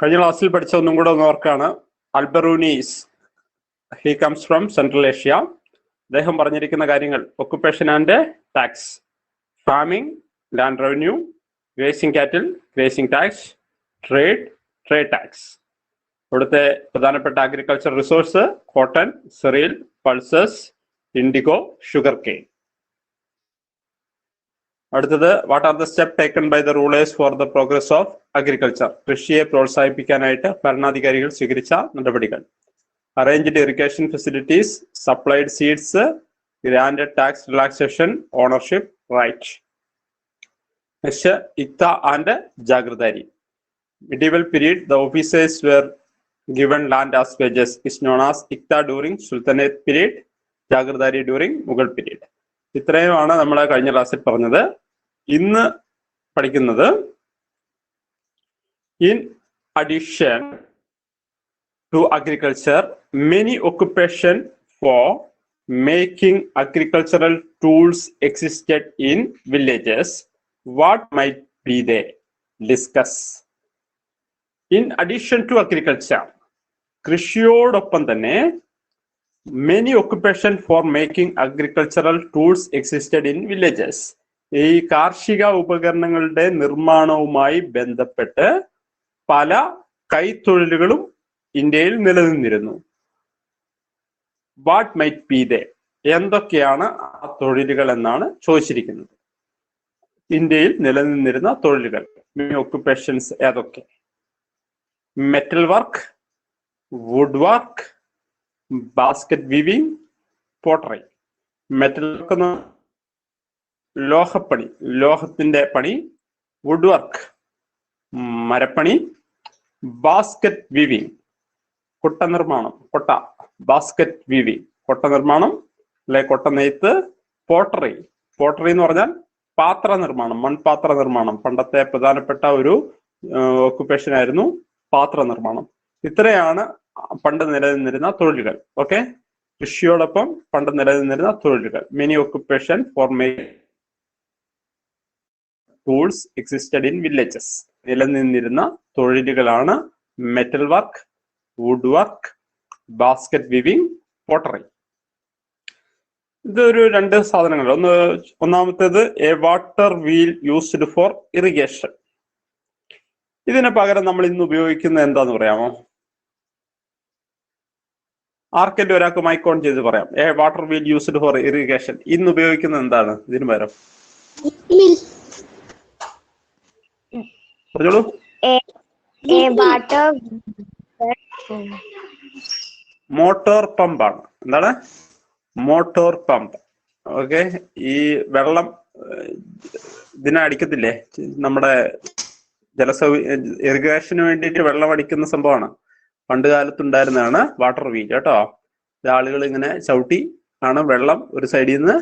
കഴിഞ്ഞ ക്ലാസ്സിൽ പഠിച്ച ഒന്നും കൂടെ ഒന്ന് ഓർക്കാണ്. Al-Biruni's, he comes from Central Asia. അദ്ദേഹം പറഞ്ഞിരിക്കുന്ന കാര്യങ്ങൾ: occupation and tax, farming, land revenue, grazing cattle, grazing tax, trade, trade tax. ഇവിടുത്തെ പ്രധാനപ്പെട്ട agriculture resource cotton, cereal, pulses, indigo, sugar cane. അടുത്തത്, what are the step taken by the rulers for the progress of agriculture? കൃഷിയെ പ്രോത്സാഹിപ്പിക്കാനായിട്ട് ഭരണാധികാരികൾ സ്വീകരിച്ച നടപടികൾ: arranged irrigation facilities, supplied seeds, granted tax relaxation, ownership right. Next, iqta and jagirdari. Medieval period, the officers were given land as wages, is known as Ikta during Sultanate period, Jagirdari during Mughal period. ഇത്രയുമാണ് നമ്മൾ കഴിഞ്ഞ ക്ലാസ്സിൽ പറഞ്ഞത്. ഇന്ന് പഠിക്കുന്നത്, in addition to agriculture, many occupation for making agricultural tools existed in villages. What might be they? Discuss. In addition to agriculture, കൃഷിയോടൊപ്പം തന്നെ many occupation for making agricultural tools existed in villages. ഈ കാർഷിക ഉപകരണങ്ങളുടെ നിർമ്മാണവുമായി ബന്ധപ്പെട്ട് പല കൈത്തൊഴിലുകളും ഇന്ത്യയിൽ നിലനിന്നിരുന്നു. What might be they? എന്തൊക്കെയാണ് ആ തൊഴിലുകൾ എന്നാണ് ചോദിച്ചിരിക്കുന്നത്. ഇന്ത്യയിൽ നിലനിന്നിരുന്ന തൊഴിലുകൾ, മെനി ഒക്കുപ്പേഷൻസ് ഏതൊക്കെ? Metal work, wood work, basket weaving, pottery. Metal work എന്ന് ലോഹപ്പണി, ലോഹത്തിന്റെ പണി. വുഡ് വർക്ക് മരപ്പണി. ബാസ്കറ്റ് വീവിംഗ് കൊട്ട നിർമ്മാണം, കൊട്ട. ബാസ്കറ്റ് വീവിംഗ് കൊട്ട നിർമ്മാണം അല്ലെ, കൊട്ട നെയ്ത്ത്. പോട്ടറി, പോട്ടറി എന്ന് പറഞ്ഞാൽ പാത്ര നിർമ്മാണം, മൺപാത്ര നിർമ്മാണം. പണ്ടത്തെ പ്രധാനപ്പെട്ട ഒരു ഓക്കുപ്പേഷൻ ആയിരുന്നു പാത്ര നിർമ്മാണം. ഇത്രയാണ് പണ്ട് നിലനിന്നിരുന്ന തൊഴിലുകൾ. ഓക്കെ, കൃഷിയോടൊപ്പം പണ്ട് നിലനിന്നിരുന്ന തൊഴിലുകൾ. Many occupation for making tools existed in villages. നിലനിന്നിരുന്ന തൊഴിലുകളാണ് metal work, wood work, basket weaving, pottery. ഇതൊരു രണ്ട് സാധനങ്ങൾ. ഒന്നാമത്തേത് a water wheel used for irrigation. ഇതിന് പകരം നമ്മൾ ഇന്ന് ഉപയോഗിക്കുന്നത് എന്താന്ന് പറയാമോ? ആർക്കെങ്കിലും ഒരാൾക്ക് മൈക്ക് ഓൺ ചെയ്ത് പറയാം. A water wheel used for irrigation. ഇന്ന് ഉപയോഗിക്കുന്നത് എന്താണ് ഇതിന് പകരം? പറഞ്ഞോളൂ. മോട്ടോർ പമ്പാണ്. എന്താണ്? Motor pump. ഓക്കെ, ഈ വെള്ളം ഇതിനെ അടിക്കത്തില്ലേ, നമ്മുടെ ഇറിഗേഷന് വേണ്ടിയിട്ട് വെള്ളം അടിക്കുന്ന സംഭവമാണ്. പണ്ട് കാലത്തുണ്ടായിരുന്നതാണ് വാട്ടർ വീൽ കേട്ടോ. ആളുകൾ ഇങ്ങനെ ചവിട്ടി ആണ് വെള്ളം ഒരു സൈഡിൽ നിന്ന്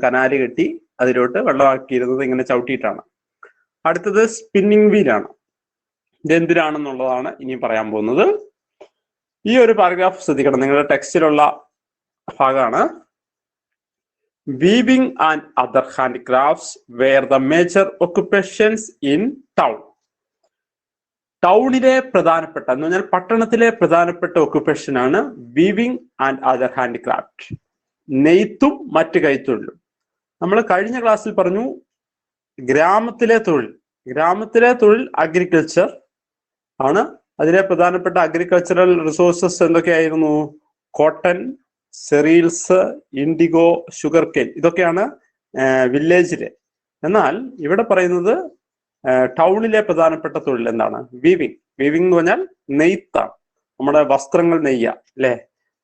കനാല് കെട്ടി അതിലോട്ട് വെള്ളമാക്കിയിരുന്നത്, ഇങ്ങനെ ചവിട്ടിയിട്ടാണ്. അടുത്തത് സ്പിന്നിങ് വീലാണ്. ഇതെന്തിനാണെന്നുള്ളതാണ് ഇനി പറയാൻ പോകുന്നത്. ഈ ഒരു പാരഗ്രാഫ് ശ്രദ്ധിക്കണം, നിങ്ങളുടെ ടെക്സ്റ്റിലുള്ള ഭാഗമാണ്. Weaving and other handicrafts were the major occupations in town. ടൗണിലെ പ്രധാനപ്പെട്ട എന്ന് പറഞ്ഞാൽ പട്ടണത്തിലെ പ്രധാനപ്പെട്ട ഒക്കുപ്പേഷൻ ആണ് വീവിംഗ് ആൻഡ് അതർ ഹാൻഡിക്രാഫ്റ്റ്, നെയ്ത്തും മറ്റ് കൈത്തൊഴിലും. നമ്മൾ കഴിഞ്ഞ ക്ലാസ്സിൽ പറഞ്ഞു ഗ്രാമത്തിലെ തൊഴിൽ. ഗ്രാമത്തിലെ തൊഴിൽ അഗ്രികൾച്ചർ ആണ്. അതിലെ പ്രധാനപ്പെട്ട അഗ്രികൾച്ചറൽ റിസോഴ്സസ് എന്തൊക്കെയായിരുന്നു? Cotton, cereals, indigo, sugar cane. ഇതൊക്കെയാണ് വില്ലേജിലെ. എന്നാൽ ഇവിടെ പറയുന്നത് ടൗണിലെ പ്രധാനപ്പെട്ട തൊഴിൽ എന്താണ്? വീവിംഗ്. വീവിംഗ് എന്ന് പറഞ്ഞാൽ നെയ്ത്താണ്. നമ്മുടെ വസ്ത്രങ്ങൾ നെയ്യുക അല്ലെ,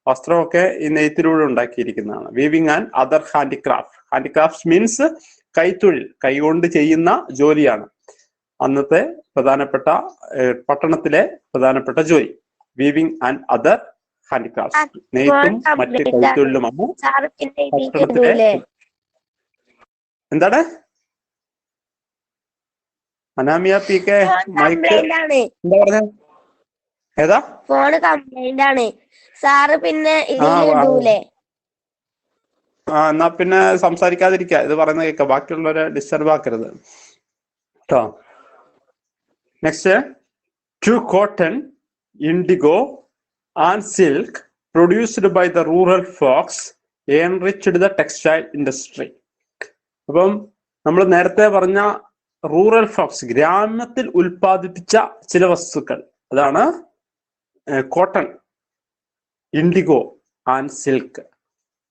വസ്ത്രമൊക്കെ ഈ നെയ്ത്തിലൂടെ ഉണ്ടാക്കിയിരിക്കുന്നതാണ്. Weaving and other handicraft. Handicraft means കൈത്തൊഴിൽ, കൈകൊണ്ട് ചെയ്യുന്ന ജോലിയാണ് അന്നത്തെ പ്രധാനപ്പെട്ട പട്ടണത്തിലെ പ്രധാനപ്പെട്ട ജോലി. വീവിംഗ് ആൻഡ് അതർ ഹാൻഡിക്രാഫ്റ്റ്, നെയ്ത്തും മറ്റ് കൈത്തൊഴിലുമാണ് പട്ടണത്തിലെ. എന്താണ് അനാമിയ പി കെ? മൈക്ക് എന്താ പറഞ്ഞ? ഏതാ? ഫോണ് കംപ്ലൈന്റ് ആണ് സാറ്. പിന്നെ എന്നാ പിന്നെ സംസാരിക്കാതിരിക്ക, ഇത് പറയുന്നത് കേൾക്കാം, ബാക്കിയുള്ളവരെ ഡിസ്റ്റർബ് ആക്കരുത് കേട്ടോ. Next, to cotton, indigo and silk produced by the rural folks enriched the textile industry. അപ്പം നമ്മൾ നേരത്തെ പറഞ്ഞ റൂറൽ ഫോക്സ്, ഗ്രാമത്തിൽ ഉൽപ്പാദിപ്പിച്ച ചില വസ്തുക്കൾ, അതാണ് കോട്ടൺ, ഇൻഡിഗോ ആൻഡ് സിൽക്ക്.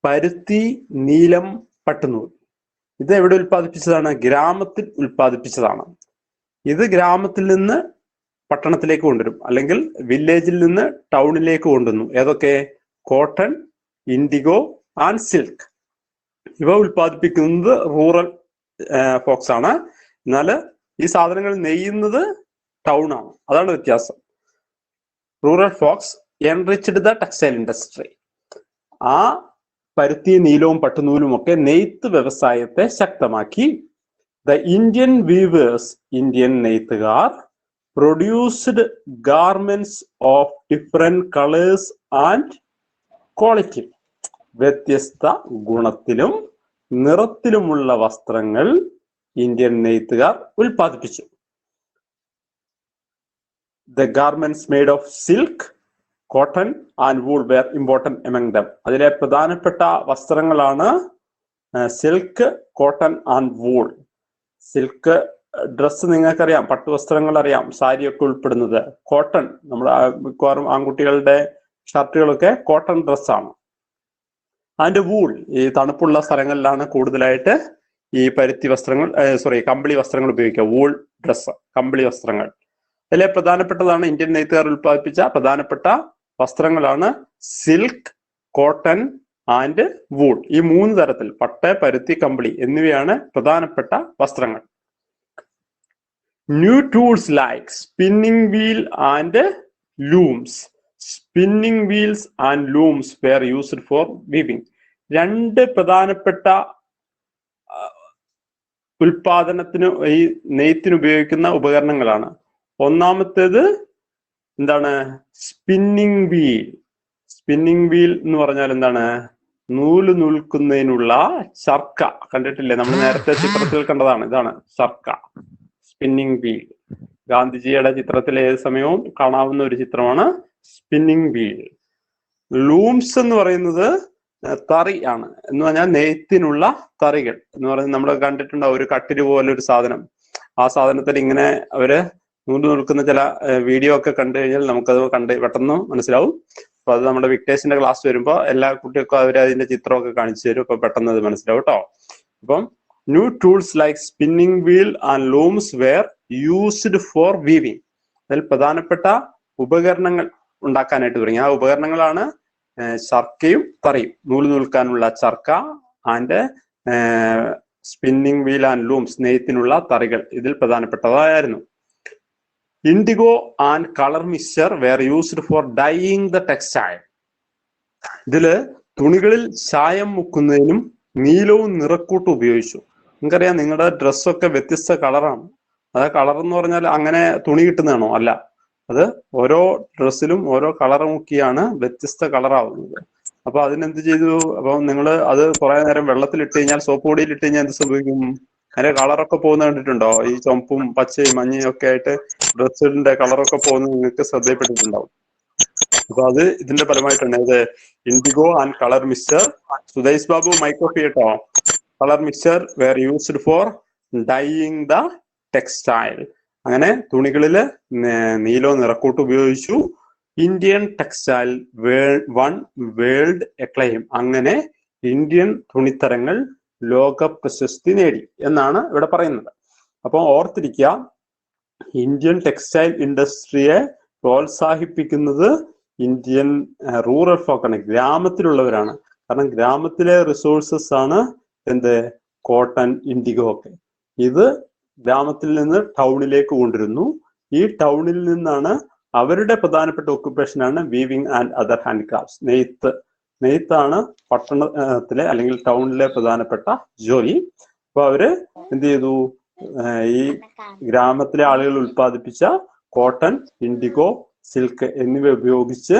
പരുത്തി, നീലം, പട്ടുനൂൽ. ഇത് എവിടെ ഉൽപ്പാദിപ്പിച്ചതാണ്? ഗ്രാമത്തിൽ ഉൽപ്പാദിപ്പിച്ചതാണ്. ഇത് ഗ്രാമത്തിൽ നിന്ന് പട്ടണത്തിലേക്ക് കൊണ്ടുവരും, അല്ലെങ്കിൽ വില്ലേജിൽ നിന്ന് ടൗണിലേക്ക് കൊണ്ടുവന്നു. ഏതൊക്കെ? Cotton, IndiGo and silk. ഇവ ഉൽപ്പാദിപ്പിക്കുന്നത് റൂറൽ ഫോക്സ് ആണ്. എന്നാൽ ഈ സാധനങ്ങൾ നെയ്യുന്നത് ടൗൺ ആണ്. അതാണ് വ്യത്യാസം. Rural folks enriched the textile industry. ആ പരുത്തി, നീലവും പട്ടുനൂലും ഒക്കെ നെയ്ത്ത് വ്യവസായത്തെ ശക്തമാക്കി. ദ ഇന്ത്യൻ വീവേഴ്സ്, ഇന്ത്യൻ നെയ്ത്തുകാർ, produced garments of different colours and quality. വ്യത്യസ്ത ഗുണത്തിലും നിറത്തിലുമുള്ള വസ്ത്രങ്ങൾ ഇന്ത്യൻ നെയ്ത്തുകാർ ഉൽപ്പാദിപ്പിച്ചു. The garments made of silk, cotton and wool were important among them. അതിലെ പ്രധാനപ്പെട്ട വസ്ത്രങ്ങളാണ് silk, cotton and wool. Silk dress നിങ്ങൾക്കറിയാം, പട്ടുവസ്ത്രങ്ങൾ അറിയാം, സാരിയൊക്കെ ഉൾപ്പെടുന്നത്. കോട്ടൺ, നമ്മുടെ മിക്കവാറും ആൺകുട്ടികളുടെ ഷർട്ടുകളൊക്കെ കോട്ടൺ ഡ്രസ്സാണ്. ആൻഡ് വൂൾ, ഈ തണുപ്പുള്ള സ്ഥലങ്ങളിലാണ് കൂടുതലായിട്ട് ഈ പരുത്തി വസ്ത്രങ്ങൾ, കമ്പിളി വസ്ത്രങ്ങൾ ഉപയോഗിക്കുക. വൂൾ ഡ്രസ്സ്, കമ്പിളി വസ്ത്രങ്ങൾ. അതിലെ പ്രധാനപ്പെട്ടതാണ് ഇന്ത്യൻ നെയ്ത്തുകാർ ഉൽപ്പാദിപ്പിച്ച പ്രധാനപ്പെട്ട വസ്ത്രങ്ങളാണ് സിൽക്ക്, കോട്ടൺ ആൻഡ് വൂൾ. ഈ 3 തരത്തിൽ, പട്ട്, പരുത്തി, കമ്പിളി എന്നിവയാണ് പ്രധാനപ്പെട്ട വസ്ത്രങ്ങൾ. New tools like spinning wheel and looms. Spinning wheels and looms wear used four weaving. 2 പ്രധാനപ്പെട്ട ഉൽപാദനത്തിന്, ഈ നെയ്ത്തിന് ഉപയോഗിക്കുന്ന ഉപകരണങ്ങളാണ്. ഒന്നാമത്തേത് എന്താണ്? Spinning wheel. സ്പിന്നിങ് വീൽ എന്ന് പറഞ്ഞാൽ എന്താണ്? നൂല് നൂൽക്കുന്നതിനുള്ള ചർക്ക. കണ്ടിട്ടില്ലേ? നമ്മൾ നേരത്തെ ചിത്രത്തിൽ കണ്ടതാണ്. ഇതാണ് ചർക്ക, സ്പിന്നിങ് വീൽ. ഗാന്ധിജിയുടെ ചിത്രത്തിൽ ഏത് സമയവും കാണാവുന്ന ഒരു ചിത്രമാണ് സ്പിന്നിങ് വീൽ. ലൂംസ് എന്ന് പറയുന്നത് തറി ആണ്. എന്ന് പറഞ്ഞാൽ നെയ്ത്തിനുള്ള തറികൾ എന്ന് പറയുന്നത് നമ്മൾ കണ്ടിട്ടുണ്ടാവും. ഒരു കട്ടില് പോലെ ഒരു സാധനം. ആ സാധനത്തിൽ ഇങ്ങനെ അവര് നൂല് നിൽക്കുന്ന ചില വീഡിയോ ഒക്കെ കണ്ടു കഴിഞ്ഞാൽ നമുക്കത് പെട്ടെന്ന് മനസ്സിലാവും. അപ്പൊ അത് നമ്മുടെ വിക്ടേഴ്സിന്റെ ക്ലാസ് വരുമ്പോൾ എല്ലാ കുട്ടികൾക്കും അവർ അതിന്റെ ചിത്രമൊക്കെ കാണിച്ചു തരും. അപ്പൊ പെട്ടെന്ന് അത് മനസ്സിലാവും കേട്ടോ. അപ്പം new tools like spinning wheel and looms wear used four weaving. അതിൽ പ്രധാനപ്പെട്ട ഉപകരണങ്ങൾ ഉണ്ടാക്കാനായിട്ട് തുടങ്ങി. ആ ഉപകരണങ്ങളാണ് ചർക്കയും തറിയും. നൂല് നൂൽക്കാനുള്ള charkha and spinning wheel and looms, നെയ്ത്തിനുള്ള തറികൾ ഇതിൽ പ്രധാനപ്പെട്ടതായിരുന്നു. Indigo and colour mixture were used for dyeing the textile. ഇതില് തുണികളിൽ ചായം മുക്കുന്നതിനും നീലവും നിറക്കൂട്ടും ഉപയോഗിച്ചു. നിങ്ങൾക്കറിയാം, നിങ്ങളുടെ ഡ്രസ്സൊക്കെ വ്യത്യസ്ത കളറാണ്. അത് കളർ എന്ന് പറഞ്ഞാൽ അങ്ങനെ തുണി കിട്ടുന്നതാണോ? അല്ല, അത് ഓരോ ഡ്രസ്സിലും ഓരോ കളർ മുക്കിയാണ് വ്യത്യസ്ത കളറാവുന്നത്. അപ്പൊ അതിനെന്ത് ചെയ്തു? അപ്പൊ നിങ്ങൾ അത് കുറെ നേരം വെള്ളത്തിലിട്ട് കഴിഞ്ഞാൽ, സോപ്പ് പൊടിയിൽ ഇട്ട് കഴിഞ്ഞാൽ എന്ത് സംഭവിക്കും? അതിന്റെ കളറൊക്കെ പോകുന്ന കണ്ടിട്ടുണ്ടോ? ഈ ചുമപ്പും പച്ചയും മഞ്ഞയും ഒക്കെ ആയിട്ട് ഡ്രസ്സിന്റെ കളറൊക്കെ പോകുന്നത് നിങ്ങൾക്ക് ശ്രദ്ധയിൽപ്പെട്ടിട്ടുണ്ടാവും. അപ്പൊ അത് ഇതിന്റെ ഫലമായിട്ടാണ്. ഇത് ഇൻഡിഗോ ആൻഡ് കളർ മിക്സ്ചർ. സുധൈസ് ബാബു മൈക്കോഫി കേട്ടോ. Colour mixture were used for dyeing the textile. അങ്ങനെ തുണികളില് നീലോ നിറക്കൂട്ട് ഉപയോഗിച്ചു. Indian textile won world acclaim. അങ്ങനെ ഇന്ത്യൻ തുണിത്തരങ്ങൾ ലോക പ്രശസ്തി നേടി എന്നാണ് ഇവിടെ പറയുന്നത്. അപ്പോൾ ഓർത്തിരിക്കുക, ഇന്ത്യൻ ടെക്സ്റ്റൈൽ ഇൻഡസ്ട്രിയെ പ്രോത്സാഹിപ്പിക്കുന്നത് ഇന്ത്യൻ റൂറൽ ഫോക്കാണ്, ഗ്രാമത്തിലുള്ളവരാണ്. കാരണം ഗ്രാമത്തിലെ റിസോഴ്സസ് ആണ് എന്ത്? കോട്ടൺ, ഇൻഡിഗോ ഒക്കെ. ഇത് ഗ്രാമത്തിൽ നിന്ന് ടൗണിലേക്ക് കൊണ്ടുവരുന്നു. ഈ ടൗണിൽ നിന്നാണ് അവരുടെ പ്രധാനപ്പെട്ട ഒക്യുപ്പേഷനാണ് വീവിംഗ് ആൻഡ് അതർ ഹാൻഡിക്രാഫ്റ്റ്സ്. നെയ്ത്താണ് പട്ടണത്തിലെ അല്ലെങ്കിൽ ടൗണിലെ പ്രധാനപ്പെട്ട ജോലി. അപ്പൊ അവര് എന്ത് ചെയ്തു? ഈ ഗ്രാമത്തിലെ ആളുകൾ ഉൽപ്പാദിപ്പിച്ച കോട്ടൺ, ഇൻഡിഗോ, സിൽക്ക് എന്നിവ ഉപയോഗിച്ച്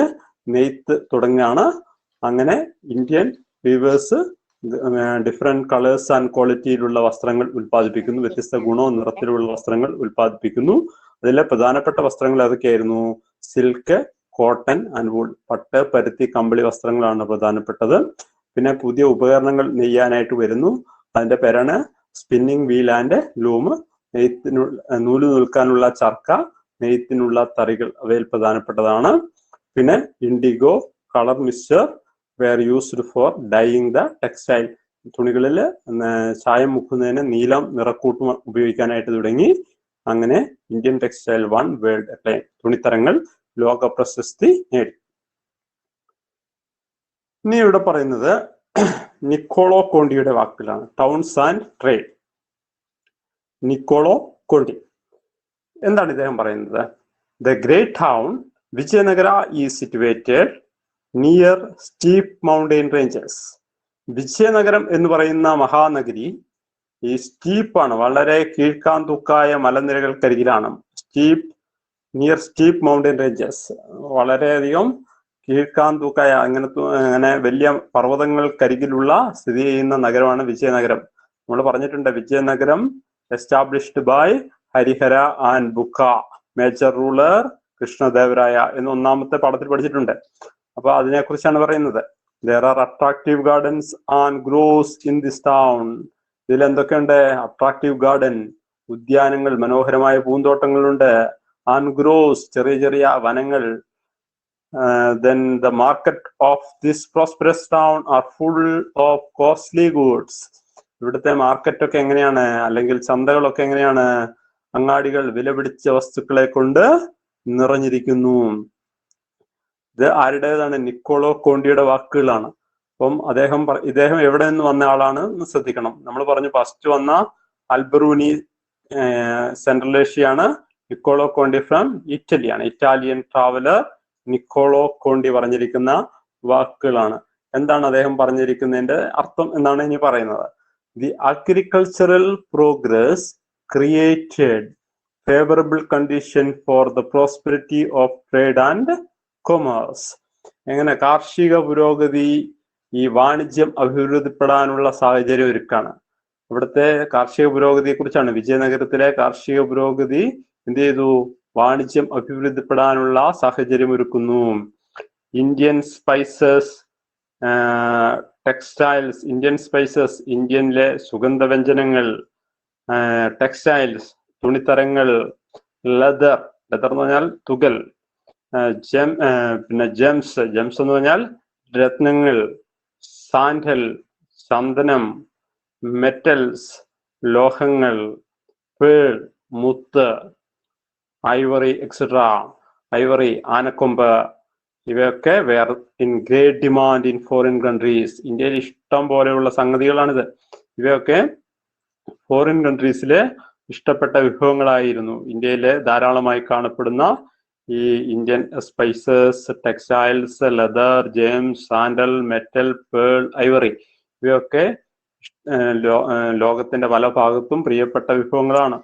നെയ്ത്ത് തുടങ്ങുകയാണ്. അങ്ങനെ Indian weavers different colours and ക്വാളിറ്റിയിലുള്ള വസ്ത്രങ്ങൾ ഉൽപ്പാദിപ്പിക്കുന്നു. വ്യത്യസ്ത ഗുണവും നിറത്തിലുള്ള വസ്ത്രങ്ങൾ ഉൽപ്പാദിപ്പിക്കുന്നു. അതിലെ പ്രധാനപ്പെട്ട വസ്ത്രങ്ങൾ ഏതൊക്കെയായിരുന്നു? Silk, cotton and wool. പട്ട്, പരുത്തി, കമ്പിളി വസ്ത്രങ്ങളാണ് പ്രധാനപ്പെട്ടത്. പിന്നെ പുതിയ ഉപകരണങ്ങൾ നെയ്യാനായിട്ട് വരുന്നു. അതിന്റെ പേരാണ് സ്പിന്നിങ് വീൽ ആൻഡ് ലൂമ്. നൂല് നൂൽക്കാനുള്ള ചർക്ക, നെയ്ത്തിനുള്ള തറികൾ അവയിൽ പ്രധാനപ്പെട്ടതാണ്. പിന്നെ indigo, colour mixture were used for dyeing the textile. തുണികളിൽ ചായം മുക്കുന്നതിന് നീലം നിറക്കൂട്ടും ഉപയോഗിക്കാനായിട്ട് തുടങ്ങി. അങ്ങനെ Indian textile won world acclaim. തുണിത്തരങ്ങൾ ലോക പ്രശസ്തി നേടി. ഇനി ഇവിടെ പറയുന്നത് നിക്കോളോ കോണ്ടിയുടെ വാക്കുകളാണ്. Towns and trade. Nicolo Conti എന്താണ് ഇദ്ദേഹം പറയുന്നത്? The great town Vijayanagara is situated near steep mountain ranges. Vijayanagaram എന്ന് പറയുന്ന മഹാനഗരി ഈ സ്റ്റീപ്പാണ്, വളരെ കീഴ്ക്കാന്തൂക്കായ മലനിരകൾക്കരികിലാണ്. നിയർ സ്റ്റീപ്പ് മൗണ്ടെയിൻ റേഞ്ചസ്, വളരെയധികം കീഴ്ക്കാന്തൂക്കായ അങ്ങനെ വലിയ പർവ്വതങ്ങൾക്കരികിലുള്ള സ്ഥിതി ചെയ്യുന്ന നഗരമാണ് വിജയനഗരം. നമ്മൾ പറഞ്ഞിട്ടുണ്ട്, Vijayanagaram established by Harihara and Bukka, major ruler Krishnadevaraya എന്ന് ഒന്നാമത്തെ പാഠത്തിൽ പഠിച്ചിട്ടുണ്ട്. അപ്പൊ അതിനെ കുറിച്ചാണ് പറയുന്നത്. There are attractive gardens and groves in this town. ഇതിൽ എന്തൊക്കെയുണ്ട്? അട്രാക്റ്റീവ് ഗാർഡൻ, ഉദ്യാനങ്ങൾ, മനോഹരമായ പൂന്തോട്ടങ്ങളുണ്ട്. ആൻഡ് ഗ്രോവ്സ്, ചെറിയ ചെറിയ വനങ്ങൾ. Then the market of this prosperous town are full of costly goods. ഇവിടുത്തെ മാർക്കറ്റ് ഒക്കെ എങ്ങനെയാണ്, അല്ലെങ്കിൽ ചന്തകളൊക്കെ എങ്ങനെയാണ്? അങ്ങാടികൾ വില പിടിച്ച വസ്തുക്കളെ കൊണ്ട് നിറഞ്ഞിരിക്കുന്നു. ഇത് ആരുടേതാണ്? നിക്കോളോ കോണ്ടിയുടെ വാക്കുകളാണ്. അപ്പം ഇദ്ദേഹം എവിടെ നിന്ന് വന്ന ആളാണ് എന്ന് ശ്രദ്ധിക്കണം. നമ്മൾ പറഞ്ഞു ഫസ്റ്റ് വന്ന അൽബറൂനി സെൻട്രൽ ഏഷ്യയാണ്. നിക്കോളോ കോണ്ടി ഫ്രം ഇറ്റലിയാണ്. ഇറ്റാലിയൻ ട്രാവലർ നിക്കോളോ കോണ്ടി പറഞ്ഞിരിക്കുന്ന വാക്കുകളാണ്. എന്താണ് അദ്ദേഹം പറഞ്ഞിരിക്കുന്നതിന്റെ അർത്ഥം എന്നാണ് ഇനി പറയുന്നത്. The agricultural progress created favourable condition for the prosperity of trade and commerce. എങ്ങനെ കാർഷിക പുരോഗതി ഈ വാണിജ്യം അഭിവൃദ്ധിപ്പെടാനുള്ള സാഹചര്യം ഒരുക്കാണ്. ഇവിടുത്തെ കാർഷിക പുരോഗതിയെ കുറിച്ചാണ്. വിജയനഗരത്തിലെ കാർഷിക പുരോഗതി എന്ത് ചെയ്തു? വാണിജ്യം അഭിവൃദ്ധിപ്പെടാനുള്ള സാഹചര്യം ഒരുക്കുന്നു. Indian spices, textiles, Indian spices, ഇന്ത്യനിലെ സുഗന്ധവ്യഞ്ജനങ്ങൾ, ടെക്സ്റ്റൈൽസ്, തുണിത്തരങ്ങൾ, ലെതർ എന്ന് പറഞ്ഞാൽ തുകൽ, പിന്നെ ജെംസ് എന്ന് പറഞ്ഞാൽ രത്നങ്ങൾ, സാൻഡൽ ചന്ദനം, മെറ്റൽസ് ലോഹങ്ങൾ, പേൾ മുത്ത്, ഐവറി എക്സെട്ര, ഐവറി ആനക്കൊമ്പ്, ഇവയൊക്കെ were in great demand in foreign countries. ഇന്ത്യയിൽ ഇഷ്ടം പോലെയുള്ള സംഗതികളാണിത്. ഇവയൊക്കെ ഫോറിൻ കൺട്രീസിലെ ഇഷ്ടപ്പെട്ട വിഭവങ്ങളായിരുന്നു. ഇന്ത്യയിലെ ധാരാളമായി കാണപ്പെടുന്ന ഈ Indian spices, textiles, leather, gems, sandal, metal, pearl, ivory ഇവയൊക്കെ ലോകത്തിന്റെ പല ഭാഗത്തും പ്രിയപ്പെട്ട വിഭവങ്ങളാണ്.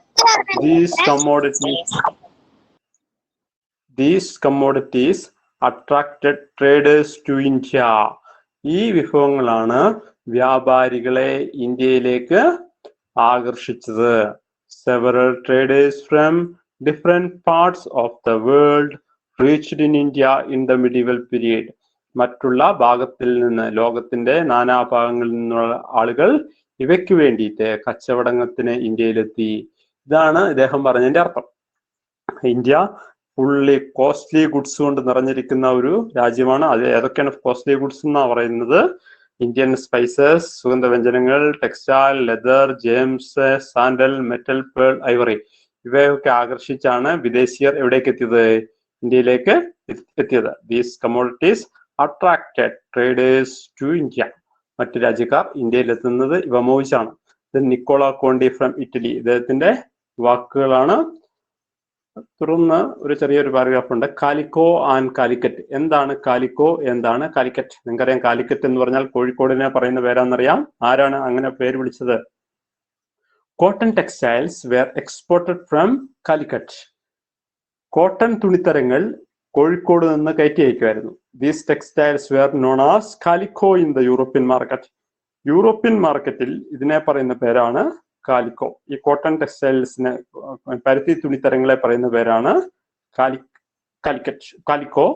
These commodities attracted traders to India. ഈ വിഭവങ്ങളാണ് വ്യാപാരികളെ ഇന്ത്യയിലേക്ക് ആകർഷിച്ചത്. Several traders from different parts of the world reached in India in the medieval period. മറ്റുള്ള ഭാഗത്തിൽ നിന്ന്, ലോകത്തിന്റെ നാനാഭാഗങ്ങളിൽ നിന്നുള്ള ആളുകൾ ഇവയ്ക്ക് വേണ്ടിയിട്ട് കച്ചവടത്തിന് ഇന്ത്യയിലെത്തി. ഇതാണ് ഇദ്ദേഹം പറഞ്ഞതിന്റെ അർത്ഥം. ഇന്ത്യ ഫുള്ളി കോസ്റ്റ്ലി ഗുഡ്സ് കൊണ്ട് നിറഞ്ഞിരിക്കുന്ന ഒരു രാജ്യമാണ്. അത് ഏതൊക്കെയാണ് കോസ്റ്റ്ലി ഗുഡ്സ് എന്നാ പറയുന്നത്? ഇന്ത്യൻ സ്പൈസസ്, സുഗന്ധവ്യഞ്ജനങ്ങൾ, textile, leather, gems, sandal, metal, pearl, ivory ഇവയൊക്കെ ആകർഷിച്ചാണ് വിദേശീയർ എവിടേക്ക് എത്തിയത്? ഇന്ത്യയിലേക്ക് എത്തിയത്. These commodities attracted traders to India. മറ്റു രാജ്യക്കാർ ഇന്ത്യയിൽ എത്തുന്നത് ഇവ മോഹിച്ചാണ്. നിക്കോളോ കോണ്ടി ഫ്രം ഇറ്റലി, ഇദ്ദേഹത്തിന്റെ വാക്കുകളാണ്. തുടർന്ന് ഒരു ചെറിയൊരു പാരഗ്രാഫ് ഉണ്ട്. Calico and Calicut. എന്താണ് കാലിക്കോ, എന്താണ് കാലിക്കറ്റ്? നിങ്ങൾക്കറിയാം, കാലിക്കറ്റ് എന്ന് പറഞ്ഞാൽ കോഴിക്കോടിനെ പറയുന്ന പേരാണെന്നറിയാം. ആരാണ് അങ്ങനെ പേര് വിളിച്ചത്? Cotton textiles were exported from Calicut. Cotton തുണിത്തരങ്ങൾ കോഴിക്കോട് നിന്ന് കയറ്റി അയക്കുമായിരുന്നു. These textiles were known as calico in the European market. European മാർക്കറ്റിൽ ഇതിനെ പറയുന്ന പേരാണ് കാലിക്കോ. ഈ കോട്ടൺ ടെക്സ്റ്റൈൽസിന് പരുത്തി തുണിത്തരങ്ങളെ പറയുന്ന പേരാണ് calico.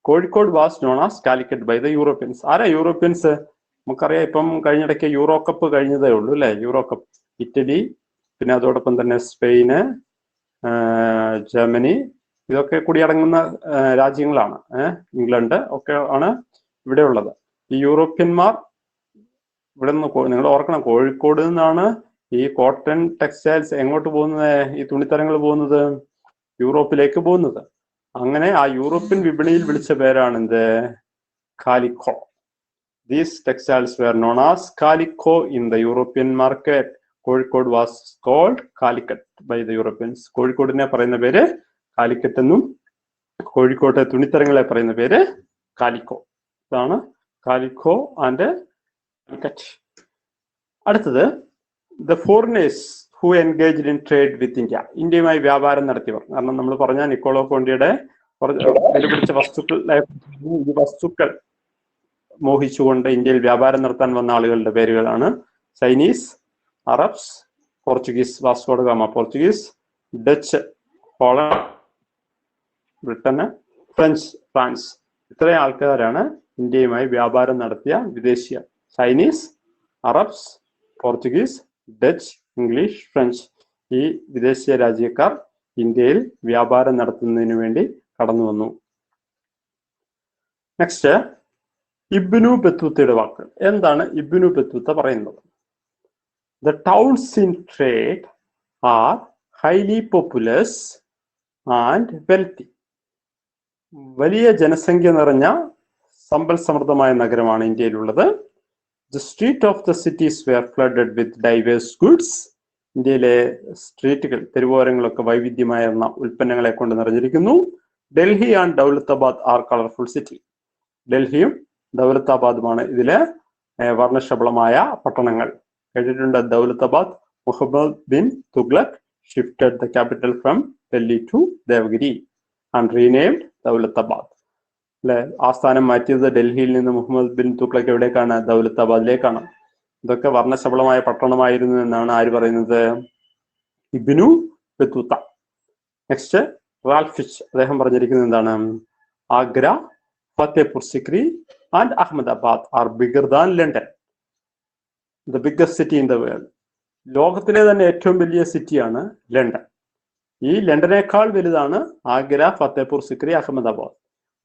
Kozhikode was known as Calicut by the Europeans. ആരാ യൂറോപ്യൻസ്? നമുക്കറിയാം, ഇപ്പം കഴിഞ്ഞിടയ്ക്ക് യൂറോ കപ്പ് കഴിഞ്ഞതേ ഉള്ളൂ അല്ലെ? യൂറോ കപ്പ് ഇറ്റലി, പിന്നെ അതോടൊപ്പം തന്നെ സ്പെയിന്, ജർമ്മനി, ഇതൊക്കെ കൂടി അടങ്ങുന്ന രാജ്യങ്ങളാണ്. ഇംഗ്ലണ്ട് ഒക്കെ ആണ് ഇവിടെ ഉള്ളത്. ഈ യൂറോപ്യന്മാർ ഇവിടെ നിന്ന്, നിങ്ങൾ ഓർക്കണം, കോഴിക്കോട് നിന്നാണ് ഈ കോട്ടൺ ടെക്സ്റ്റൈൽസ് എങ്ങോട്ട് പോകുന്നത്? ഈ തുണിത്തരങ്ങൾ പോകുന്നത് യൂറോപ്പിലേക്ക് പോകുന്നത്. അങ്ങനെ ആ യൂറോപ്യൻ വിപണിയിൽ വിളിച്ച പേരാണ് എന്ത്? Calico. These textiles were known as Calico in the European market. Kozhikode was called Calicut by the Europeans. കോഴിക്കോടിനെ പറയുന്ന പേര് കാലിക്കറ്റ് എന്നും കോഴിക്കോട്ടെ തുണിത്തരങ്ങളെ പറയുന്ന പേര് കാലിക്കോ. ഇതാണ് കാലിക്കോ ആൻഡ് കാലിക്കറ്റ്. അടുത്തത്, the foreigners who engaged in trade with India. ഇന്ത്യയുമായി വ്യാപാരം നടത്തിയവർ. കാരണം നമ്മൾ പറഞ്ഞ നിക്കോളോ കോണ്ടിയുടെ വിലപിടിച്ച വസ്തുക്കൾ മോഹിച്ചുകൊണ്ട് ഇന്ത്യയിൽ വ്യാപാരം നടത്താൻ വന്ന ആളുകളുടെ പേരുകളാണ് Chinese, Arabs, Portuguese, Vasco da Gama Portuguese, Dutch, Holland, Britain, France. ഇത്രയും ആൾക്കാരാണ് ഇന്ത്യയുമായി വ്യാപാരം നടത്തിയ വിദേശിയർ. Chinese, Arabs, Portuguese, Dutch, English, French. ഈ വിദേശീയ രാജ്യക്കാർ ഇന്ത്യയിൽ വ്യാപാരം നടത്തുന്നതിന് വേണ്ടി കടന്നു വന്നു. നെക്സ്റ്റ്, ഇബ്നു ബത്തൂത്തയുടെ വാക്ക്. എന്താണ് ഇബ്നു ബത്തൂത്ത പറയുന്നത്? The towns in trade are highly populous and wealthy. വലിയ ജനസംഖ്യ നിറഞ്ഞ സമ്പൽ സമൃദ്ധമായ നഗരമാണ് ഇന്ത്യയിലുള്ളത്. The street of the cities were flooded with diverse goods. ഇന്ത്യയിലെ സ്ട്രീറ്റുകൾ, തെരുവോരങ്ങളൊക്കെ വൈവിധ്യമാർന്ന ഉൽപ്പന്നങ്ങളെ കൊണ്ട് നിറഞ്ഞിരിക്കുന്നു. Delhi and Daulatabad are colourful city. ഡൽഹിയും ദൗലത്താബാദുമാണ് ഇതിലെ വർണ്ണശബളമായ പട്ടണങ്ങൾ. കേട്ടിട്ടുണ്ട് Daulatabad? Muhammad bin Tughlaq shifted the capital from Delhi to Devagiri and renamed Daulatabad. അല്ലെ, ആസ്ഥാനം മാറ്റിയത് ഡൽഹിയിൽ നിന്ന് മുഹമ്മദ് ബിൻ തുഗ്ലക് എവിടേക്കാണ്? ദൗലത്താബാദിലേക്കാണ്. ഇതൊക്കെ വർണ്ണശബളമായ പട്ടണമായിരുന്നു എന്നാണ് ആര് പറയുന്നത്? Ibn Battuta. Next, Ralph Fitch. അദ്ദേഹം പറഞ്ഞിരിക്കുന്നത് എന്താണ്? Agra, Fatehpur Sikri and Ahmedabad are bigger than London. The biggest city in the world. ലോകത്തിലെ തന്നെ ഏറ്റവും വലിയ സിറ്റിയാണ് ലണ്ടൻ. ഈ ലണ്ടനേക്കാൾ വലുതാണ് ആഗ്ര, ഫത്തേപൂർ സിക്രി, അഹമ്മദാബാദ്.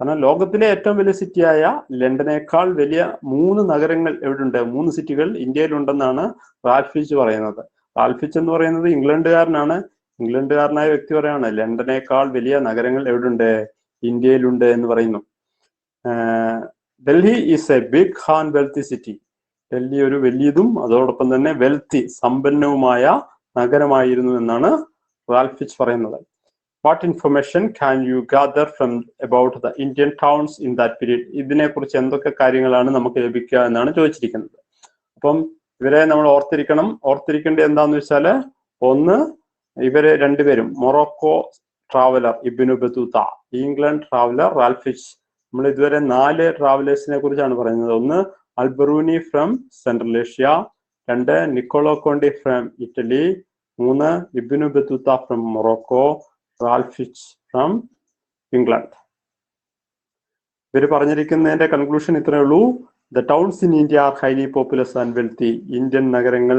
കാരണം ലോകത്തിലെ ഏറ്റവും വലിയ സിറ്റിയായ ലണ്ടനേക്കാൾ വലിയ 3 നഗരങ്ങൾ എവിടുണ്ട്? 3 സിറ്റികൾ ഇന്ത്യയിലുണ്ടെന്നാണ് റാൽഫ് ഫിച്ച് പറയുന്നത്. റാൽഫ് ഫിച്ച് എന്ന് പറയുന്നത് ഇംഗ്ലണ്ടുകാരനാണ്. ഇംഗ്ലണ്ടുകാരനായ വ്യക്തി പറയാണ് ലണ്ടനേക്കാൾ വലിയ നഗരങ്ങൾ എവിടുണ്ട്? ഇന്ത്യയിലുണ്ട് എന്ന് പറയുന്നു. Delhi is a big and wealthy city. Delhi ഒരു വലിയതും അതോടൊപ്പം തന്നെ വെൽത്തി, സമ്പന്നവുമായ നഗരമായിരുന്നു എന്നാണ് റാൽഫ് ഫിച്ച് പറയുന്നത്. What information can you gather from about the Indian towns in that period? ഇതിനെക്കുറിച്ച് എന്തൊക്കെ കാര്യങ്ങളാണ് നമുക്ക് ലഭിക്കുക എന്നാണ് ചോദിച്ചിരിക്കുന്നത്. അപ്പം ഇവരെ നമ്മൾ ഓർത്തിരിക്കേണ്ടത് എന്താന്ന് വെച്ചാല്, ഒന്ന്, ഇവര് രണ്ടുപേരും Morocco traveller Ibn Battuta, England traveller Ralph Fitch. നമ്മൾ ഇതുവരെ 4 ട്രാവലേഴ്സിനെ കുറിച്ചാണ് പറയുന്നത്. ഒന്ന്, Alberuni from Central Asia, 2 Nicolo Conti from Italy, 3 Ibn Battuta from Morocco, Ralph Fitch from England. ഇവര് പറഞ്ഞിരിക്കുന്നതിന്റെ കൺക്ലൂഷൻ ഇത്രയേ ഉള്ളൂ. The towns in India are highly populous and wealthy. Indian നഗരങ്ങൾ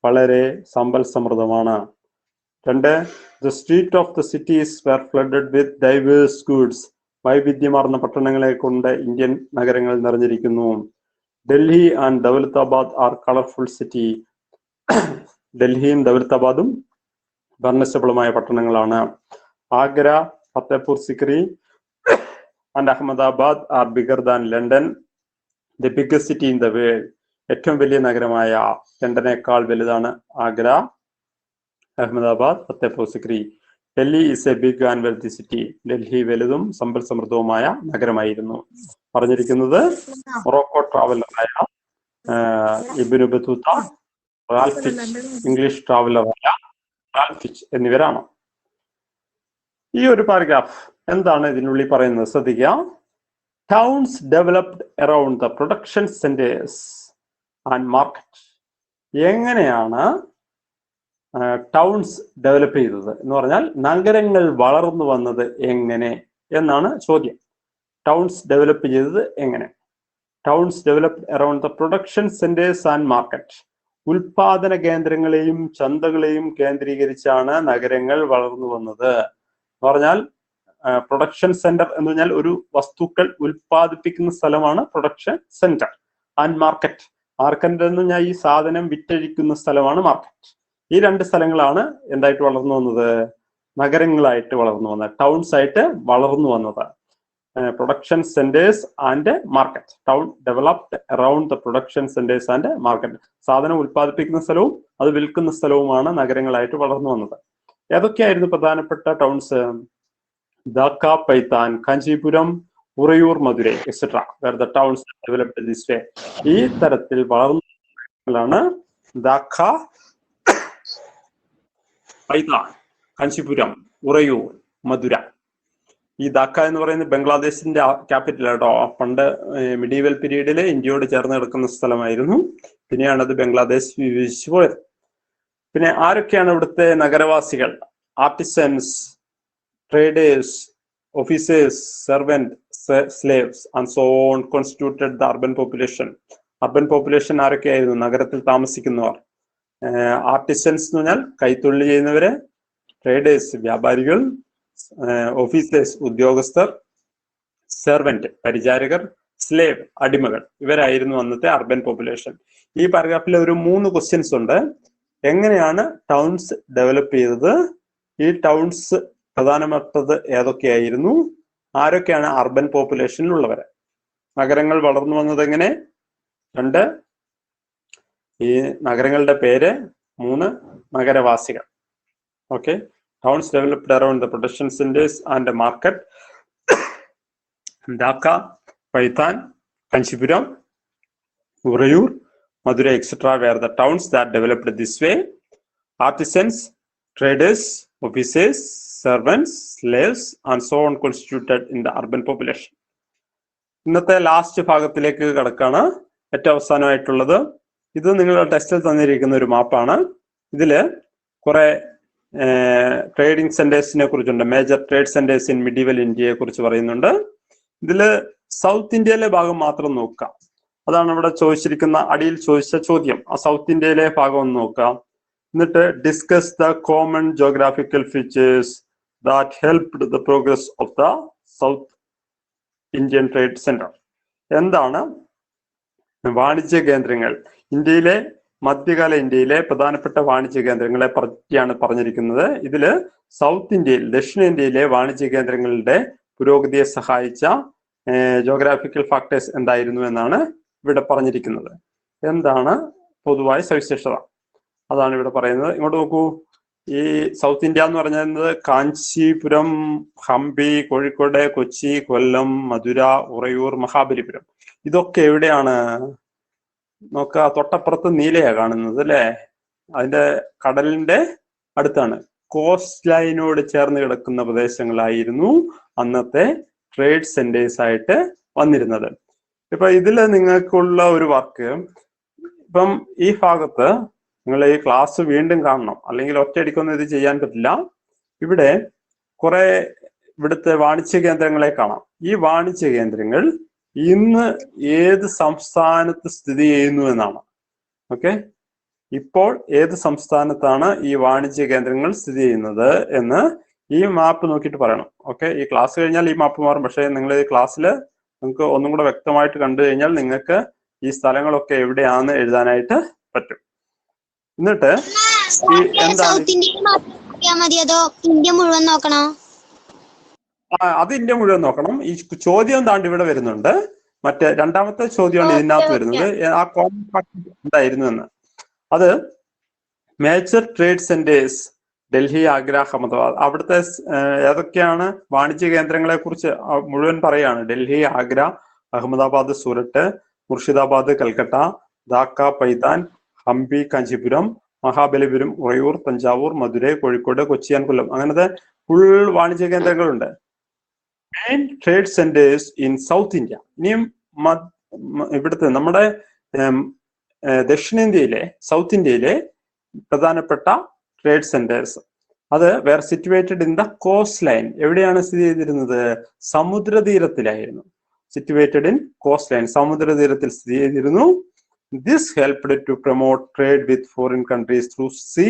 വളരെ സമ്പൽ സമൃദ്ധമാണ്. 2, the street of the cities were flooded with diverse goods. വൈവിധ്യമാർന്ന പട്ടണങ്ങളെ കൊണ്ട് ഇന്ത്യൻ നഗരങ്ങൾ നിറഞ്ഞിരിക്കുന്നു. Delhi and Daulatabad are colourful city. ഡൽഹിയും ദൗലത്താബാദും വർണ്ണശബളമായ പട്ടണങ്ങളാണ്. Agra, Fatehpur Sikri and Ahmedabad are bigger than London, the biggest city in the world. ഏറ്റവും വലിയ നഗരമായ ലണ്ടനേക്കാൾ വലുതാണ് Agra, Ahmedabad, Fatehpur Sikri. Delhi is a big and wealthy city. Delhi വലുതും സമ്പൽ സമൃദ്ധവുമായ നഗരമായിരുന്നു. പറഞ്ഞിരിക്കുന്നത് മൊറോക്കോ ട്രാവലറായ Ibn Battuta, Ralph Fitch, English ട്രാവലറായ റാൽഫ് ഫിച്ച് എന്നിവരാണ്. ഈ ഒരു പാരഗ്രാഫ് എന്താണ് ഇതിനുള്ളിൽ പറയുന്നത് ശ്രദ്ധിക്കുക. Towns developed around the production centres and market. എങ്ങനെയാണ് ടൗൺസ് ഡെവലപ്പ് ചെയ്തത് എന്ന് പറഞ്ഞാൽ നഗരങ്ങൾ വളർന്നു വന്നത് എങ്ങനെ എന്നാണ് ചോദ്യം. ടൗൺസ് ഡെവലപ്പ് ചെയ്തത് എങ്ങനെ? Towns developed around the production centres and market. ഉൽപാദന കേന്ദ്രങ്ങളെയും ചന്തകളെയും കേന്ദ്രീകരിച്ചാണ് നഗരങ്ങൾ വളർന്നു വന്നത്. എന്ന് പറഞ്ഞാൽ പ്രൊഡക്ഷൻ സെന്റർ എന്ന് പറഞ്ഞാൽ ഒരു വസ്തുക്കൾ ഉൽപ്പാദിപ്പിക്കുന്ന സ്ഥലമാണ് production centre. And market, market എന്ന് പറഞ്ഞാൽ ഈ സാധനം വിറ്റഴിക്കുന്ന സ്ഥലമാണ് മാർക്കറ്റ്. ഈ രണ്ട് സ്ഥലങ്ങളാണ് എന്തായിട്ട് വളർന്നു വന്നത്? നഗരങ്ങളായിട്ട് വളർന്നു വന്നത്, ടൗൺസ് ആയിട്ട് വളർന്നു വന്നത്. Production centres and market. Town developed around the production centres and market. സാധനം ഉൽപ്പാദിപ്പിക്കുന്ന സ്ഥലവും അത് വിൽക്കുന്ന സ്ഥലവുമാണ് നഗരങ്ങളായിട്ട് വളർന്നു വന്നത്. ഏതൊക്കെയായിരുന്നു പ്രധാനപ്പെട്ട towns? Dhaka, Paithan, Kanchipuram, Uraiyur, Madurai etcetera were the towns developed this way. ഈ തരത്തിൽ വളർന്ന ധാക്ക, പൈത്താൻ, കാഞ്ചീപുരം, ഉറയൂർ, മധുര. ഈ ധാക്ക എന്ന് പറയുന്നത് ബംഗ്ലാദേശിന്റെ ക്യാപിറ്റൽ കേട്ടോ. പണ്ട് മിഡീവൽ പീരീഡില് ഇന്ത്യയോട് ചേർന്ന് കിടക്കുന്ന സ്ഥലമായിരുന്നു. പിന്നെയാണ് അത് ബംഗ്ലാദേശ് വിഭജിച്ചു പോയത്. പിന്നെ ആരൊക്കെയാണ് ഇവിടുത്തെ നഗരവാസികൾ? Artisans, traders, officers, servant, slaves and so on constituted the urban population. Urban population ആരൊക്കെയായിരുന്നു? നഗരത്തിൽ താമസിക്കുന്നവർ. ആർട്ടിസൻസ് എന്ന് പറഞ്ഞാൽ കൈത്തൊഴിൽ ചെയ്യുന്നവര്, ട്രേഡേഴ്സ് വ്യാപാരികൾ, ഓഫീസേഴ്സ് ഉദ്യോഗസ്ഥർ, സെർവന്റ് പരിചാരകർ, സ്ലേവ് അടിമകൾ. ഇവരായിരുന്നു അന്നത്തെ അർബൻ പോപ്പുലേഷൻ. ഈ പാരഗ്രാഫിൽ ഒരു 3 ക്വസ്റ്റ്യൻസ് ഉണ്ട്. എങ്ങനെയാണ് ടൗൺസ് ഡെവലപ്പ് ചെയ്തത്? ഈ ടൗൺസ് പ്രധാനപ്പെട്ടത് ഏതൊക്കെയായിരുന്നു? ആരൊക്കെയാണ് അർബൻ പോപ്പുലേഷനിലുള്ളവര്? നഗരങ്ങൾ വളർന്നു വന്നത് എങ്ങനെ? 2 ഈ നഗരങ്ങളുടെ പേര്, 3 നഗരവാസികൾ. Okay. Towns developed around the production centers and the market. Dhaka, Paitan, Kanchipuram, Urayur, Madurai, etc. were the towns that developed this way. Artisans, traders, officers, servants, slaves, and so on constituted in the urban population. ഇന്നത്തെ last ഭാഗത്തിലേക്ക് കടക്കാണ്. ഏറ്റവും അവസാനമായിട്ടുള്ളത് ഇത് നിങ്ങളുടെ ടെസ്റ്റിൽ തന്നിരിക്കുന്ന ഒരു മാപ്പാണ്. ഇതില് കുറെ ട്രേഡിംഗ് സെന്റേഴ്സിനെ കുറിച്ചുണ്ട്. Major trade centres in medieval ഇന്ത്യയെ കുറിച്ച് പറയുന്നുണ്ട്. ഇതില് സൗത്ത് ഇന്ത്യയിലെ ഭാഗം മാത്രം നോക്കാം. അതാണ് ഇവിടെ ചോദിച്ചിരിക്കുന്ന, അടിയിൽ ചോദിച്ച ചോദ്യം. ആ സൗത്ത് ഇന്ത്യയിലെ ഭാഗം ഒന്ന് നോക്കാം. എന്നിട്ട് discuss the common geographical features that helped the progress of the south Indian trade centre. എന്താണ് വാണിജ്യ കേന്ദ്രങ്ങൾ? ഇന്ത്യയിലെ മധ്യകാല ഇന്ത്യയിലെ പ്രധാനപ്പെട്ട വാണിജ്യ കേന്ദ്രങ്ങളെ പറ്റിയാണ് പറഞ്ഞിരിക്കുന്നത്. ഇതില് സൗത്ത് ഇന്ത്യയിൽ, ദക്ഷിണേന്ത്യയിലെ വാണിജ്യ കേന്ദ്രങ്ങളുടെ പുരോഗതിയെ സഹായിച്ച ജോഗ്രാഫിക്കൽ ഫാക്ടേഴ്സ് എന്തായിരുന്നു എന്നാണ് ഇവിടെ പറഞ്ഞിരിക്കുന്നത്. എന്താണ് പൊതുവായ സവിശേഷത? അതാണ് ഇവിടെ പറയുന്നത്. ഇങ്ങോട്ട് നോക്കൂ. ഈ സൗത്ത് ഇന്ത്യ എന്ന് പറയുന്നത് കാഞ്ചീപുരം, ഹംപി, കോഴിക്കോട്, കൊച്ചി, കൊല്ലം, മധുര, ഉറയൂർ, മഹാബലിപുരം. ഇതൊക്കെ എവിടെയാണ്? നോക്ക, തൊട്ടപ്പുറത്ത് നീലയാ കാണുന്നത് അല്ലെ? അതിന്റെ കടലിന്റെ അടുത്താണ്. കോസ്റ്റ് ലൈനോട് ചേർന്ന് കിടക്കുന്ന പ്രദേശങ്ങളായിരുന്നു അന്നത്തെ ട്രേഡ് സെന്റേഴ്സ് ആയിട്ട് വന്നിരുന്നത്. ഇപ്പൊ ഇതില് നിങ്ങൾക്കുള്ള ഒരു വർക്ക്, ഇപ്പം ഈ ഭാഗത്ത് നിങ്ങൾ ഈ ക്ലാസ് വീണ്ടും കാണണം, അല്ലെങ്കിൽ ഒറ്റയടിക്കൊന്നും ഇത് ചെയ്യാൻ പറ്റില്ല. ഇവിടെ കുറെ ഇവിടുത്തെ വാണിജ്യ കേന്ദ്രങ്ങളെ കാണാം. ഈ വാണിജ്യ കേന്ദ്രങ്ങൾ ഇന്ന് ഏത് സംസ്ഥാനത്ത് സ്ഥിതി ചെയ്യുന്നു എന്നാണ്. ഓക്കെ, ഇപ്പോൾ ഏത് സംസ്ഥാനത്താണ് ഈ വാണിജ്യ കേന്ദ്രങ്ങൾ സ്ഥിതി ചെയ്യുന്നത് എന്ന് ഈ മാപ്പ് നോക്കിയിട്ട് പറയണം. ഓക്കെ, ഈ ക്ലാസ് കഴിഞ്ഞാൽ ഈ മാപ്പ് മാറും. പക്ഷേ നിങ്ങൾ ഈ ക്ലാസ്സിൽ നിങ്ങൾക്ക് ഒന്നും കൂടെ വ്യക്തമായിട്ട് കണ്ടു കഴിഞ്ഞാൽ നിങ്ങൾക്ക് ഈ സ്ഥലങ്ങളൊക്കെ എവിടെയാണെന്ന് എഴുതാനായിട്ട് പറ്റും. എന്നിട്ട് ഈ എന്താണ് ഇന്ത്യ മുഴുവൻ നോക്കണോ? അത് ഇന്ത്യ മുഴുവൻ നോക്കണം. ഈ ചോദ്യം താണ്ട് ഇവിടെ വരുന്നുണ്ട്. മറ്റേ രണ്ടാമത്തെ ചോദ്യമാണ് ഇതിനകത്ത് വരുന്നത്. ആ കോമൺ ഫാക്ടർ എന്തായിരുന്നു എന്ന്. അത് major trade centres Delhi, Agra, Ahmedabad. അവിടുത്തെ ഏതൊക്കെയാണ് വാണിജ്യ കേന്ദ്രങ്ങളെ കുറിച്ച് മുഴുവൻ പറയാണ്. ഡൽഹി, ആഗ്ര, അഹമ്മദാബാദ്, സൂററ്റ്, മുർഷിദാബാദ്, കൽക്കട്ട, ധാക്ക, പൈതാൻ, ഹംപി, കാഞ്ചീപുരം, മഹാബലിപുരം, ഉറയൂർ, തഞ്ചാവൂർ, മധുരൈ, കോഴിക്കോട്, കൊച്ചി ആൻഡ് കൊല്ലം. അങ്ങനത്തെ ഫുൾ വാണിജ്യ കേന്ദ്രങ്ങളുണ്ട്. Main trade centres in South India. ഇനിയും ഇവിടുത്തെ നമ്മുടെ ദക്ഷിണേന്ത്യയിലെ, സൗത്ത് ഇന്ത്യയിലെ പ്രധാനപ്പെട്ട ട്രേഡ് സെന്റേഴ്സ്. അത് were situated in the coast line. എവിടെയാണ് സ്ഥിതി ചെയ്തിരുന്നത്? സമുദ്രതീരത്തിലായിരുന്നു. സിറ്റുവേറ്റഡ് ഇൻ കോസ്റ്റ് ലൈൻ, സമുദ്രതീരത്തിൽ സ്ഥിതി ചെയ്തിരുന്നു. This helped to promote trade with foreign countries through sea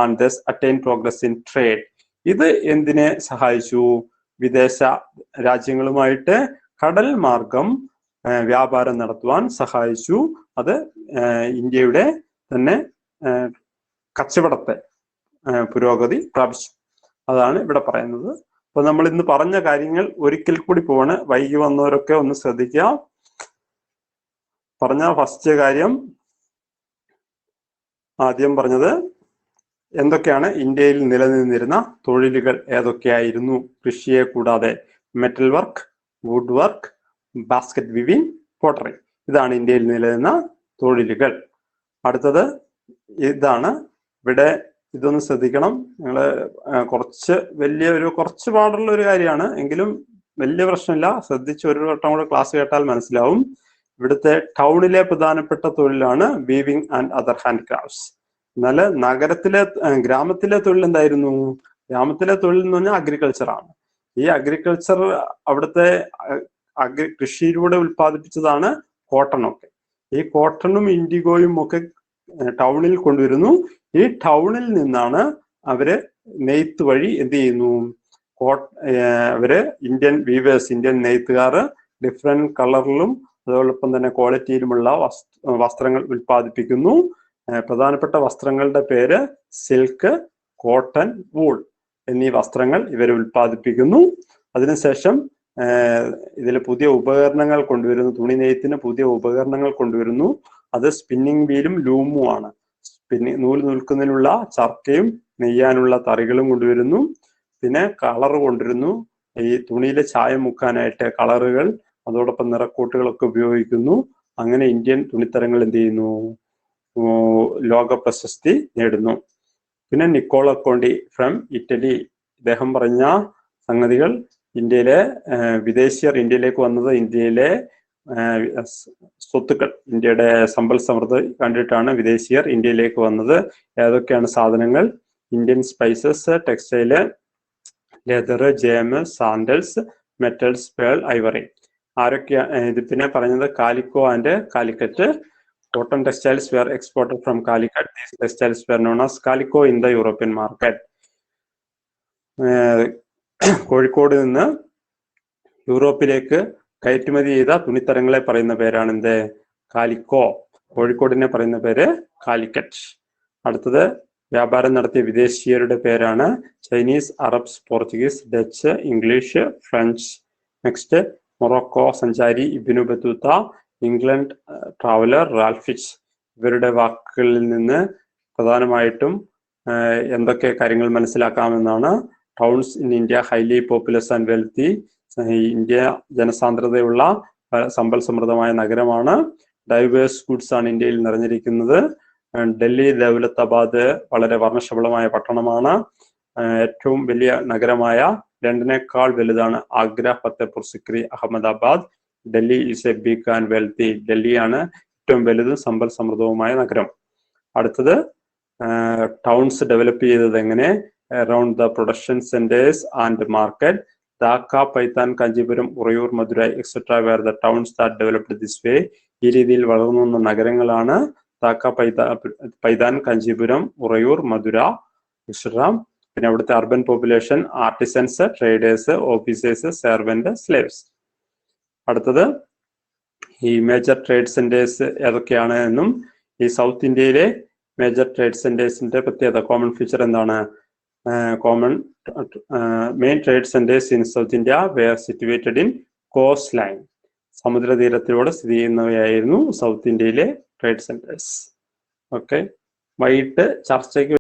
and thus attain progress in trade. ഇത് എന്തിനെ സഹായിച്ചു? വിദേശ രാജ്യങ്ങളുമായിട്ട് കടൽ മാർഗം വ്യാപാരം നടത്തുവാൻ സഹായിച്ചു. അത് ഇന്ത്യയുടെ തന്നെ കച്ചവടത്തെ പുരോഗതി പ്രാപിച്ചു. അതാണ് ഇവിടെ പറയുന്നത്. അപ്പൊ നമ്മൾ ഇന്ന് പറഞ്ഞ കാര്യങ്ങൾ ഒരിക്കൽ കൂടി പോവാണ്. വൈകി വന്നവരൊക്കെ ഒന്ന് ശ്രദ്ധിക്കുക. പറഞ്ഞ ഫസ്റ്റ് കാര്യം, ആദ്യം പറഞ്ഞത് എന്തൊക്കെയാണ് ഇന്ത്യയിൽ നിലനിന്നിരുന്ന തൊഴിലുകൾ ഏതൊക്കെയായിരുന്നു കൃഷിയെ കൂടാതെ? Metal work, wood work, basket weaving, pottery. ഇതാണ് ഇന്ത്യയിൽ നിലനിന്ന തൊഴിലുകൾ. അടുത്തത് ഇതാണ്. ഇവിടെ ഇതൊന്ന് ശ്രദ്ധിക്കണം. നിങ്ങൾ കുറച്ച് പാടുള്ള ഒരു കാര്യമാണ്, എങ്കിലും വലിയ പ്രശ്നമില്ല. ശ്രദ്ധിച്ച് ഒരു വട്ടം കൂടെ ക്ലാസ് കേട്ടാൽ മനസ്സിലാവും. ഇവിടുത്തെ ടൗണിലെ പ്രധാനപ്പെട്ട തൊഴിലാണ് weaving and other hand crafts. എന്നാൽ ഗ്രാമത്തിലെ തൊഴിൽ എന്തായിരുന്നു? ഗ്രാമത്തിലെ തൊഴിൽ എന്ന് പറഞ്ഞാൽ അഗ്രികൾച്ചർ ആണ്. ഈ അഗ്രികൾച്ചർ അവിടുത്തെ കൃഷിയിലൂടെ ഉൽപ്പാദിപ്പിച്ചതാണ് കോട്ടണൊക്കെ. ഈ കോട്ടണും ഇൻഡിഗോയും ഒക്കെ ടൗണിൽ കൊണ്ടുവരുന്നു. ഈ ടൗണിൽ നിന്നാണ് അവര് നെയ്ത്ത് വഴി എന്ത് ചെയ്യുന്നു? അവര് ഇന്ത്യൻ വീവേഴ്സ്, ഇന്ത്യൻ നെയ്ത്തുകാർ ഡിഫറെന്റ് കളറിലും അതോടൊപ്പം തന്നെ ക്വാളിറ്റിയിലുമുള്ള വസ്ത്രങ്ങൾ ഉൽപ്പാദിപ്പിക്കുന്നു. പ്രധാനപ്പെട്ട വസ്ത്രങ്ങളുടെ പേര് സിൽക്ക്, കോട്ടൺ, വൂൾ എന്നീ വസ്ത്രങ്ങൾ ഇവർ ഉൽപ്പാദിപ്പിക്കുന്നു. അതിനുശേഷം ഇതിൽ പുതിയ ഉപകരണങ്ങൾ കൊണ്ടുവരുന്നു. തുണി നെയ്ത്തിന് പുതിയ ഉപകരണങ്ങൾ കൊണ്ടുവരുന്നു. അത് സ്പിന്നിങ് വീലും ലൂമും ആണ്. നൂൽ നിൽക്കുന്നതിനുള്ള ചർക്കയും നെയ്യാനുള്ള തറികളും കൊണ്ടുവരുന്നു. പിന്നെ കളർ കൊണ്ടുവരുന്നു. ഈ തുണിയിലെ ചായം മുക്കാനായിട്ട് കളറുകൾ, അതോടൊപ്പം നിറക്കൂട്ടുകളൊക്കെ ഉപയോഗിക്കുന്നു. അങ്ങനെ ഇന്ത്യൻ തുണിത്തരങ്ങൾ എന്ത് ചെയ്യുന്നു? ലോക പ്രശസ്തി നേടുന്നു. പിന്നെ നിക്കോളോ കോണ്ടി ഫ്രം ഇറ്റലി, ഇദ്ദേഹം പറഞ്ഞ സംഗതികൾ, ഇന്ത്യയിലെ വിദേശിയർ ഇന്ത്യയിലേക്ക് വന്നത് ഇന്ത്യയിലെ സ്വത്തുക്കൾ, ഇന്ത്യയുടെ സമ്പൽ സമൃദ്ധി കണ്ടിട്ടാണ് വിദേശിയർ ഇന്ത്യയിലേക്ക് വന്നത്. ഏതൊക്കെയാണ് സാധനങ്ങൾ? Indian spices, textile, leather, gem, sandals, metals, pearl, ivory. ആരൊക്കെയാണ് ഇത്? പിന്നെ പറഞ്ഞത് calico and Calicut. Cotton textiles were exported from Calicut. These textiles were known as Calico in the European market. Kozhikode നിന്ന് യൂറോപ്പിലേക്ക് കയറ്റുമതി ചെയ്ത തുണിത്തരങ്ങളെ പറയുന്ന പേരാണ് എന്ത്? കാലിക്കോ. കോഴിക്കോടിനെ പറയുന്ന പേര് കാലിക്കറ്റ്. അടുത്തത് വ്യാപാരം നടത്തിയ വിദേശീയരുടെ പേരാണ് Chinese, Arabs, Portuguese, Dutch, English, French. Next Morocco സഞ്ചാരി Ibn Battuta, England traveller Ralph Fitch. ഇവരുടെ വാക്കുകളിൽ നിന്ന് പ്രധാനമായിട്ടും എന്തൊക്കെ കാര്യങ്ങൾ മനസ്സിലാക്കാമെന്നാണ്? Towns in India highly populous and wealthy. India ജനസാന്ദ്രതയുള്ള സമ്പൽ സമൃദ്ധമായ നഗരമാണ്. ഡൈവേഴ്സ് ഗുഡ്സ് ആണ് ഇന്ത്യയിൽ നിറഞ്ഞിരിക്കുന്നത്. ഡൽഹി ദൗലത്താബാദ് വളരെ വർണ്ണശബളമായ പട്ടണമാണ്. ഏറ്റവും വലിയ നഗരമായ ലണ്ടനേക്കാൾ വലുതാണ് Agra, Fatehpur Sikri, Ahmedabad. Delhi is a big and wealthy. ഡൽഹിയാണ് ഏറ്റവും വലുതും സമ്പൽ സമൃദ്ധവുമായ നഗരം. അടുത്തത് ടൗൺസ് ഡെവലപ്പ് ചെയ്തത് എങ്ങനെ? Around the production centres and market. Dhaka, Paithan, Kanchipuram, Uraiyur, Madurai etcetera were the towns that developed this way. ഈ രീതിയിൽ വളർന്നു വന്ന നഗരങ്ങളാണ് ധാക്ക, പൈതാൻ, കാഞ്ചീപുരം, ഉറയൂർ, മധുര എക്സെട്ര. പിന്നെ അവിടുത്തെ urban population, artisans, traders, officers, servant, slaves. അടുത്തത് ഈ മേജർ ട്രേഡ് സെന്റേഴ്സ് ഏതൊക്കെയാണ് എന്നും ഈ സൗത്ത് ഇന്ത്യയിലെ മേജർ ട്രേഡ് സെന്റേഴ്സിന്റെ പ്രത്യേകത, കോമൺ ഫീച്ചർ എന്താണ്? Main trade centres in South India were situated in coast line. സമുദ്രതീരത്തിലൂടെ സ്ഥിതി ചെയ്യുന്നവയായിരുന്നു സൗത്ത് ഇന്ത്യയിലെ ട്രേഡ് സെന്റേഴ്സ്. ഓക്കെ, വൈകിട്ട് ചർച്ചയ്ക്ക്